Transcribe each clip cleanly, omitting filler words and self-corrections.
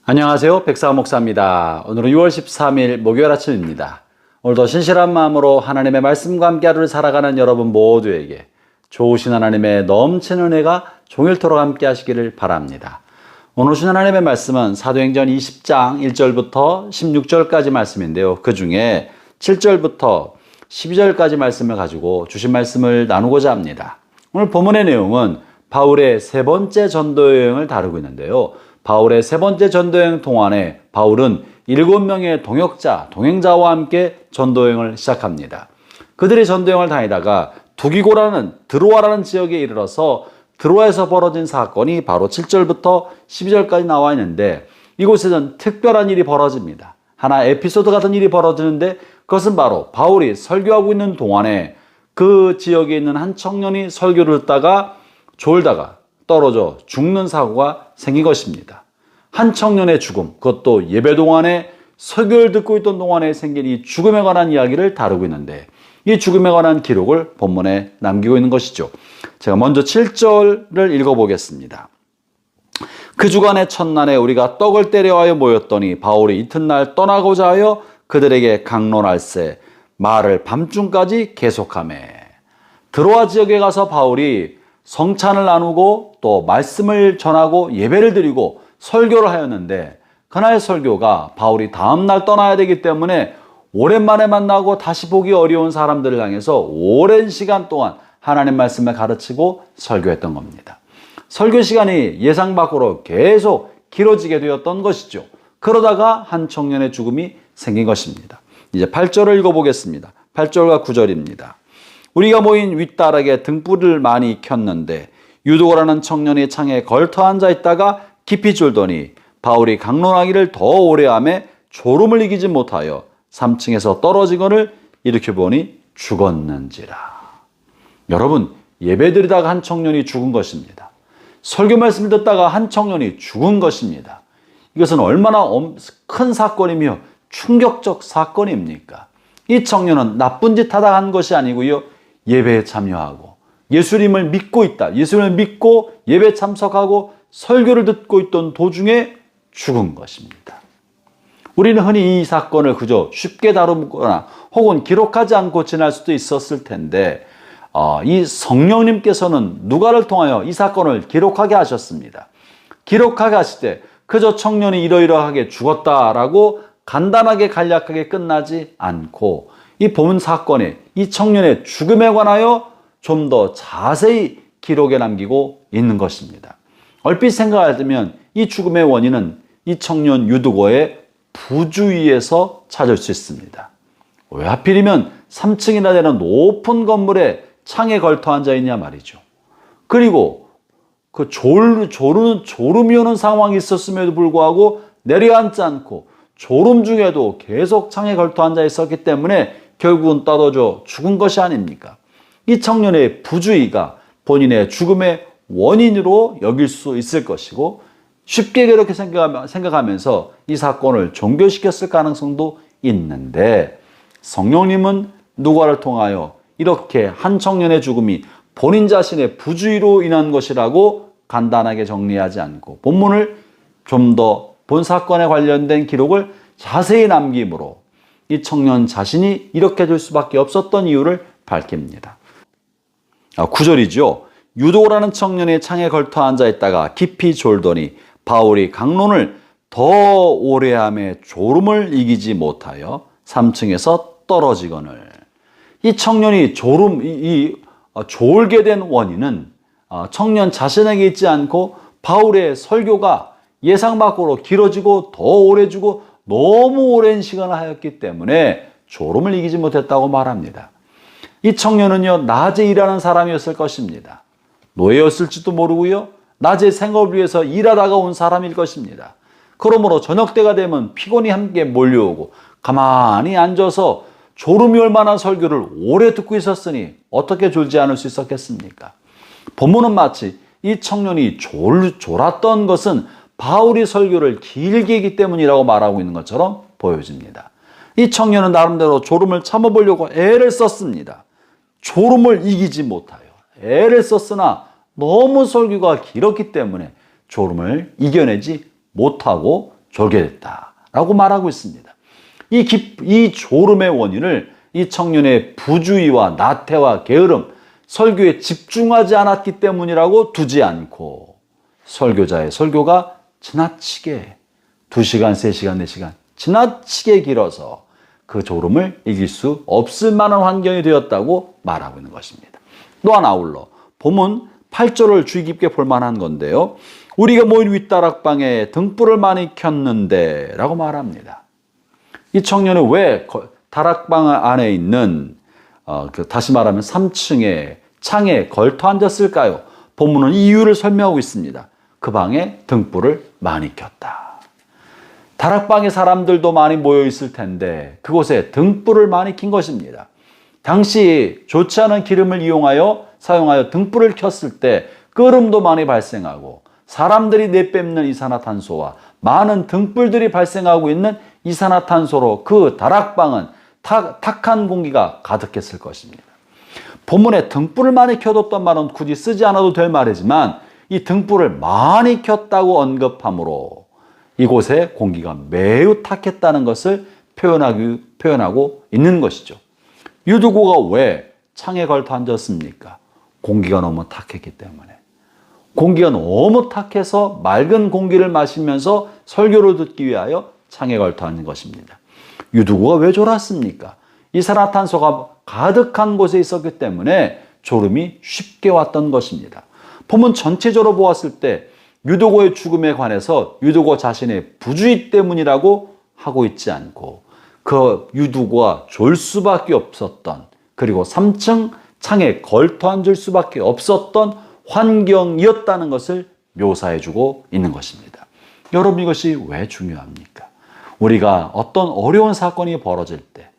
안녕하세요. 백사호 목사입니다. 오늘은 6월 13일 목요일 아침입니다. 오늘도 신실한 마음으로 하나님의 말씀과 함께 하루를 살아가는 여러분 모두에게 좋으신 하나님의 넘치는 은혜가 종일토록 함께 하시기를 바랍니다. 오늘 주신 하나님의 말씀은 사도행전 20장 1절부터 16절까지 말씀인데요. 그 중에 7절부터 12절까지 말씀을 가지고 주신 말씀을 나누고자 합니다. 오늘 본문의 내용은 바울의 세 번째 전도 여행을 다루고 있는데요. 바울의 세 번째 전도여행 동안에 바울은 7명의 동행자와 함께 전도여행을 시작합니다. 그들이 전도여행을 다니다가 드로아라는 지역에 이르러서 드로아에서 벌어진 사건이 바로 7절부터 12절까지 나와 있는데, 이곳에는 특별한 일이 벌어집니다. 하나 에피소드 같은 일이 벌어지는데, 그것은 바로 바울이 설교하고 있는 동안에 그 지역에 있는 한 청년이 설교를 듣다가 졸다가 떨어져 죽는 사고가 생긴 것입니다. 한 청년의 죽음, 그것도 예배 동안에 설교를 듣고 있던 동안에 생긴 이 죽음에 관한 이야기를 다루고 있는데, 이 죽음에 관한 기록을 본문에 남기고 있는 것이죠. 제가 먼저 7절을 읽어보겠습니다. 그 주간의 첫날에 우리가 떡을 때려하여 모였더니 바울이 이튿날 떠나고자 하여 그들에게 강론할세 말을 밤중까지 계속하매. 드로아 지역에 가서 바울이 성찬을 나누고 또 말씀을 전하고 예배를 드리고 설교를 하였는데, 그날의 설교가 바울이 다음날 떠나야 되기 때문에 오랜만에 만나고 다시 보기 어려운 사람들을 향해서 오랜 시간 동안 하나님 말씀을 가르치고 설교했던 겁니다. 설교 시간이 예상 밖으로 계속 길어지게 되었던 것이죠. 그러다가 한 청년의 죽음이 생긴 것입니다. 이제 8절을 읽어보겠습니다. 8절과 9절입니다. 우리가 모인 윗다락에 등불을 많이 켰는데 유도고라는 청년이 창에 걸터 앉아 있다가 깊이 졸더니 바울이 강론하기를 더 오래하며 졸음을 이기지 못하여 3층에서 떨어지거늘 일으켜보니 죽었는지라. 여러분, 예배드리다가 한 청년이 죽은 것입니다. 설교 말씀을 듣다가 한 청년이 죽은 것입니다. 이것은 얼마나 큰 사건이며 충격적 사건입니까? 이 청년은 나쁜 짓 하다 한 것이 아니고요, 예배에 참여하고 예수님을 믿고 있다, 예수님을 믿고 예배에 참석하고 설교를 듣고 있던 도중에 죽은 것입니다. 우리는 흔히 이 사건을 그저 쉽게 다루거나 혹은 기록하지 않고 지날 수도 있었을 텐데, 이 성령님께서는 누가를 통하여 이 사건을 기록하게 하셨습니다. 기록하게 하실 때 그저 청년이 이러이러하게 죽었다라고 간단하게 간략하게 끝나지 않고 이 본 사건에 이 청년의 죽음에 관하여 좀 더 자세히 기록에 남기고 있는 것입니다. 얼핏 생각할 때면 이 죽음의 원인은 이 청년 유두고의 부주의에서 찾을 수 있습니다. 왜 하필이면 3층이나 되는 높은 건물에 창에 걸터 앉아 있냐 말이죠. 그리고 그 졸음이 오는 상황이 있었음에도 불구하고 내려앉지 않고 졸음 중에도 계속 창에 걸터 앉아 있었기 때문에 결국은 떨어져 죽은 것이 아닙니까? 이 청년의 부주의가 본인의 죽음의 원인으로 여길 수 있을 것이고, 쉽게 그렇게 생각하면서 이 사건을 종결시켰을 가능성도 있는데, 성령님은 누가를 통하여 이렇게 한 청년의 죽음이 본인 자신의 부주의로 인한 것이라고 간단하게 정리하지 않고 본문을 좀 더 본 사건에 관련된 기록을 자세히 남김으로 이 청년 자신이 이렇게 될 수밖에 없었던 이유를 밝힙니다. 9절이죠. 유도라는 청년이 창에 걸터 앉아 있다가 깊이 졸더니 바울이 강론을 더 오래하며 졸음을 이기지 못하여 3층에서 떨어지거늘. 이 청년이 졸게 된 원인은 청년 자신에게 있지 않고 바울의 설교가 예상 밖으로 길어지고 더 오래지고 너무 오랜 시간을 하였기 때문에 졸음을 이기지 못했다고 말합니다. 이 청년은요, 낮에 일하는 사람이었을 것입니다. 노예였을지도 모르고요, 낮에 생업을 위해서 일하다가 온 사람일 것입니다. 그러므로 저녁 때가 되면 피곤이 함께 몰려오고 가만히 앉아서 졸음이 올 만한 설교를 오래 듣고 있었으니 어떻게 졸지 않을 수 있었겠습니까? 본문은 마치 이 청년이 졸았던 것은 바울이 설교를 길게 했기 때문이라고 말하고 있는 것처럼 보여집니다. 이 청년은 나름대로 졸음을 참아보려고 애를 썼습니다. 졸음을 이기지 못하여 애를 썼으나 너무 설교가 길었기 때문에 졸음을 이겨내지 못하고 졸게 됐다라고 말하고 있습니다. 이 졸음의 원인을 이 청년의 부주의와 나태와 게으름, 설교에 집중하지 않았기 때문이라고 두지 않고 설교자의 설교가 지나치게 2시간, 3시간, 4시간 지나치게 길어서 그 졸음을 이길 수 없을 만한 환경이 되었다고 말하고 있는 것입니다. 또한 아울러 본문 8절을 주의 깊게 볼 만한 건데요. 우리가 모인 윗다락방에 등불을 많이 켰는데 라고 말합니다. 이 청년은 왜 다락방 안에 있는 다시 말하면 3층에 창에 걸터 앉았을까요? 본문은 이유를 설명하고 있습니다. 그 방에 등불을 많이 켰다. 다락방에 사람들도 많이 모여 있을 텐데 그곳에 등불을 많이 킨 것입니다. 당시 좋지 않은 기름을 사용하여 등불을 켰을 때 끄름도 많이 발생하고 사람들이 내뿜는 이산화탄소와 많은 등불들이 발생하고 있는 이산화탄소로 그 다락방은 탁한 공기가 가득했을 것입니다. 본문에 등불을 많이 켜뒀던 말은 굳이 쓰지 않아도 될 말이지만 이 등불을 많이 켰다고 언급하므로 이곳에 공기가 매우 탁했다는 것을 표현하고 있는 것이죠. 유두고가 왜 창에 걸터 앉았습니까? 공기가 너무 탁했기 때문에. 공기가 너무 탁해서 맑은 공기를 마시면서 설교를 듣기 위하여 창에 걸터 앉은 것입니다. 유두고가 왜 졸았습니까? 이산화탄소가 가득한 곳에 있었기 때문에 졸음이 쉽게 왔던 것입니다. 본문 전체적으로 보았을 때 유두고의 죽음에 관해서 유두고 자신의 부주의 때문이라고 하고 있지 않고 그 유두고가 졸 수밖에 없었던 그리고 3층 창에 걸터 앉을 수밖에 없었던 환경이었다는 것을 묘사해주고 있는 것입니다. 여러분 이것이 왜 중요합니까? 우리가 어떤 어려운 사건이 벌어질 때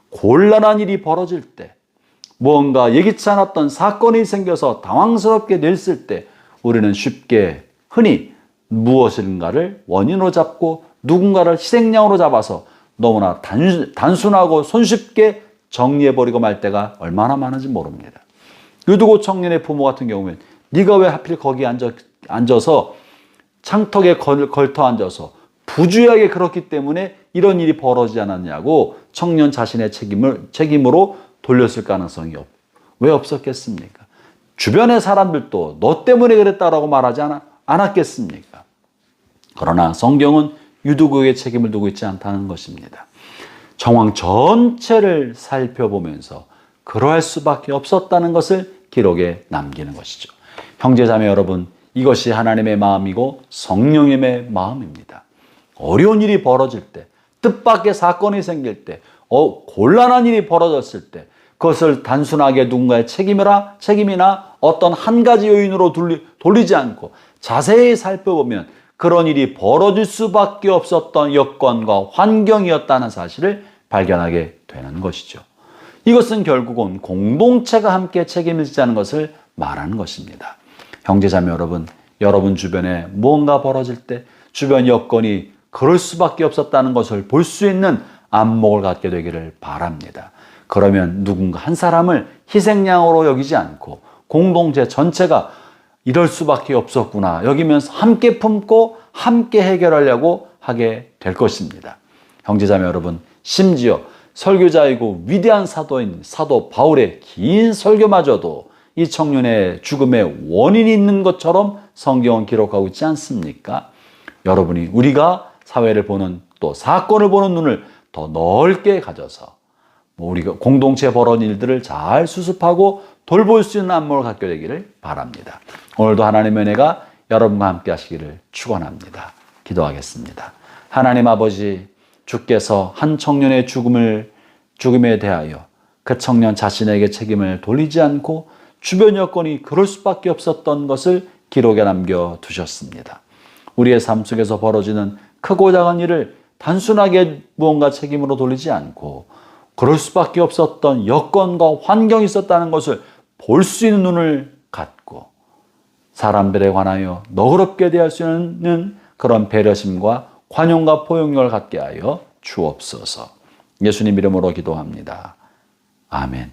곤란한 일이 벌어질 때 무언가 예기치 않았던 사건이 생겨서 당황스럽게 됐을 때 우리는 쉽게 흔히 무엇인가를 원인으로 잡고 누군가를 희생양으로 잡아서 너무나 단순하고 손쉽게 정리해버리고 말 때가 얼마나 많은지 모릅니다. 유두고 청년의 부모 같은 경우는 네가 왜 하필 거기 앉아서 창턱에 걸터 앉아서 부주의하게 그렇기 때문에 이런 일이 벌어지지 않았냐고 청년 자신의 책임으로 돌렸을 가능성이 왜 없었겠습니까? 주변의 사람들도 너 때문에 그랬다라고 말하지 않았겠습니까? 그러나 성경은 유두고에게 책임을 두고 있지 않다는 것입니다. 정황 전체를 살펴보면서 그러할 수밖에 없었다는 것을 기록에 남기는 것이죠. 형제자매 여러분, 이것이 하나님의 마음이고 성령님의 마음입니다. 어려운 일이 벌어질 때, 뜻밖의 사건이 생길 때, 곤란한 일이 벌어졌을 때 그것을 단순하게 누군가의 책임이나 어떤 한 가지 요인으로 돌리지 않고 자세히 살펴보면 그런 일이 벌어질 수밖에 없었던 여건과 환경이었다는 사실을 발견하게 되는 것이죠. 이것은 결국은 공동체가 함께 책임을 지자는 것을 말하는 것입니다. 형제자매 여러분, 여러분 주변에 무언가 벌어질 때 주변 여건이 그럴 수밖에 없었다는 것을 볼 수 있는 안목을 갖게 되기를 바랍니다. 그러면 누군가 한 사람을 희생양으로 여기지 않고 공동체 전체가 이럴 수밖에 없었구나 여기면서 함께 품고 함께 해결하려고 하게 될 것입니다. 형제자매 여러분, 심지어 설교자이고 위대한 사도인 사도 바울의 긴 설교마저도 이 청년의 죽음의 원인이 있는 것처럼 성경은 기록하고 있지 않습니까? 여러분이 우리가 사회를 보는 또 사건을 보는 눈을 더 넓게 가져서 우리가 공동체에 벌어진 일들을 잘 수습하고 돌볼 수 있는 안목을 갖게 되기를 바랍니다. 오늘도 하나님의 은혜가 여러분과 함께 하시기를 축원합니다. 기도하겠습니다. 하나님 아버지, 주께서 한 청년의 죽음에 대하여 그 청년 자신에게 책임을 돌리지 않고 주변 여건이 그럴 수밖에 없었던 것을 기록에 남겨두셨습니다. 우리의 삶 속에서 벌어지는 크고 작은 일을 단순하게 무언가 책임으로 돌리지 않고 그럴 수밖에 없었던 여건과 환경이 있었다는 것을 볼 수 있는 눈을 갖고 사람들에 관하여 너그럽게 대할 수 있는 그런 배려심과 관용과 포용력을 갖게 하여 주옵소서. 예수님 이름으로 기도합니다. 아멘.